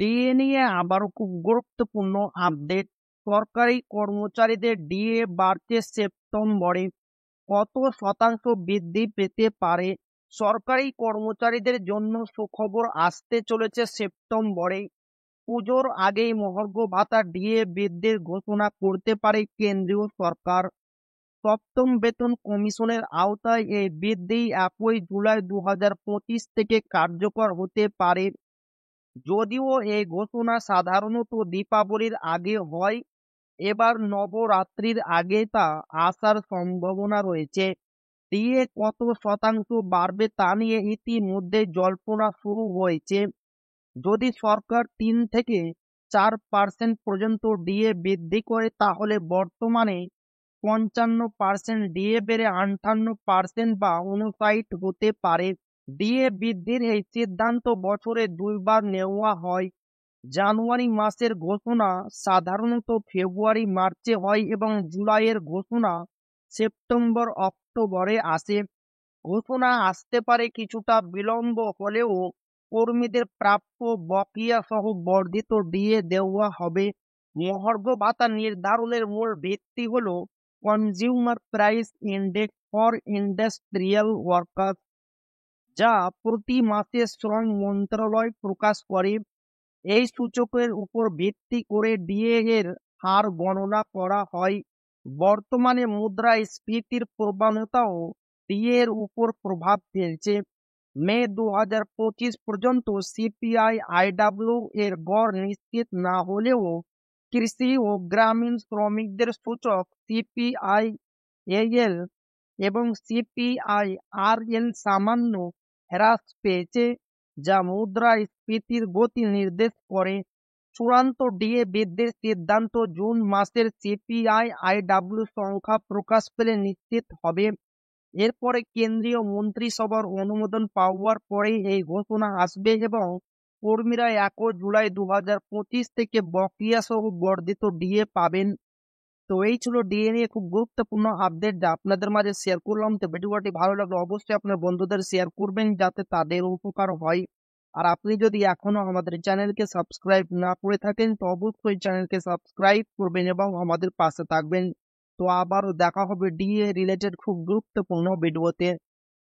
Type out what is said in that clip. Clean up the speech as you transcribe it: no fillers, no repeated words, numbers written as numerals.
DA নিয়ে আবারও খুব গুরুত্বপূর্ণ আপডেট। সরকারি কর্মচারীদের ডিএ বাড়ছে সেপ্টেম্বরে। কত শতাংশ বৃদ্ধি পেতে পারে? সরকারি কর্মচারীদের জন্য সুখবর আসতে চলেছে সেপ্টেম্বরে। পুজোর আগেই মহার্ঘ ভাতা ডিএ বৃদ্ধির ঘোষণা করতে পারে কেন্দ্রীয় সরকার। সপ্তম বেতন কমিশনের আওতায় এই বৃদ্ধি 1 জুলাই 2025 থেকে কার্যকর হতে পারে। যদিও এই ঘোষণা সাধারণত দীপাবলির আগে হয়, এবার নবরাত্রির আগে তা আসার সম্ভাবনা রয়েছে। ডিএ কত শতাংশ বাড়বে তা নিয়ে ইতিমধ্যে জল্পনা শুরু হয়েছে। যদি সরকার 3 থেকে 4% পর্যন্ত ডিএ বৃদ্ধি করে, তাহলে বর্তমানে 55% ডিএ বেড়ে 58% বা 59 হতে পারে। ডিএ বৃদ্ধির এই সিদ্ধান্ত বছরে 2 বার নেওয়া হয়। জানুয়ারি মাসের ঘোষণা সাধারণত ফেব্রুয়ারি মার্চে হয় এবং জুলাইয়ের ঘোষণা সেপ্টেম্বর অক্টোবরে আসে। ঘোষণা আসতে পারে কিছুটা বিলম্ব হলেও কর্মীদের প্রাপ্য বকেয়া সহ বর্ধিত ডিএ দেওয়া হবে। মহার্ঘ ভাতা নির্ধারণের মূল ভিত্তি হল consumer price index for industrial worker, যা প্রতি মাসে শ্রম মন্ত্রণালয় প্রকাশ করে। এই সূচকের উপর ভিত্তি করে ডিএ এর হার গণনা করা হয়। বর্তমানে মুদ্রাস্ফীতির প্রবণতাও ডিএ এর উপর প্রভাব ফেলছে। মে 2025 পর্যন্ত সিপিআই আইডব্লিউ এর গড় নিশ্চিত না হলেও কৃষি ও গ্রামীণ শ্রমিকদের সূচক সিপিআই এল এবং সিপিআই আর এল সামান্য হ্রাস পেয়েছে, যা মুদ্রাস্ফীতির গতি নির্দেশ করে। চূড়ান্ত ডিএ বৃদ্ধির সিদ্ধান্ত জুন মাসের সিপিআই আইডব্লিউ সংখ্যা প্রকাশ পেলে নিশ্চিত হবে। এরপরে কেন্দ্রীয় মন্ত্রিসভার অনুমোদন পাওয়ার পরেই এই ঘোষণা আসবে এবং কর্মীরা 1 জুলাই 2025 থেকে বকেয়া সহ বর্ধিত ডিএ পাবেন। তো এই ছিল ডিএ নিয়ে খুব গুরুত্বপূর্ণ আপডেট, যা আপনাদের মাঝে শেয়ার করলাম। তো ভিডিওটি ভালো লাগলে অবশ্যই আপনার বন্ধুদের শেয়ার করবেন, যাতে তাদের উপকার হয়। আর আপনি যদি এখনো আমাদের চ্যানেলকে সাবস্ক্রাইব না করে থাকেন, তো অবশ্যই চ্যানেলকে সাবস্ক্রাইব করবেন এবং আমাদের পাশে থাকবেন। তো আবারও দেখা হবে ডিএ রিলেটেড খুব গুরুত্বপূর্ণ ভিডিওতে।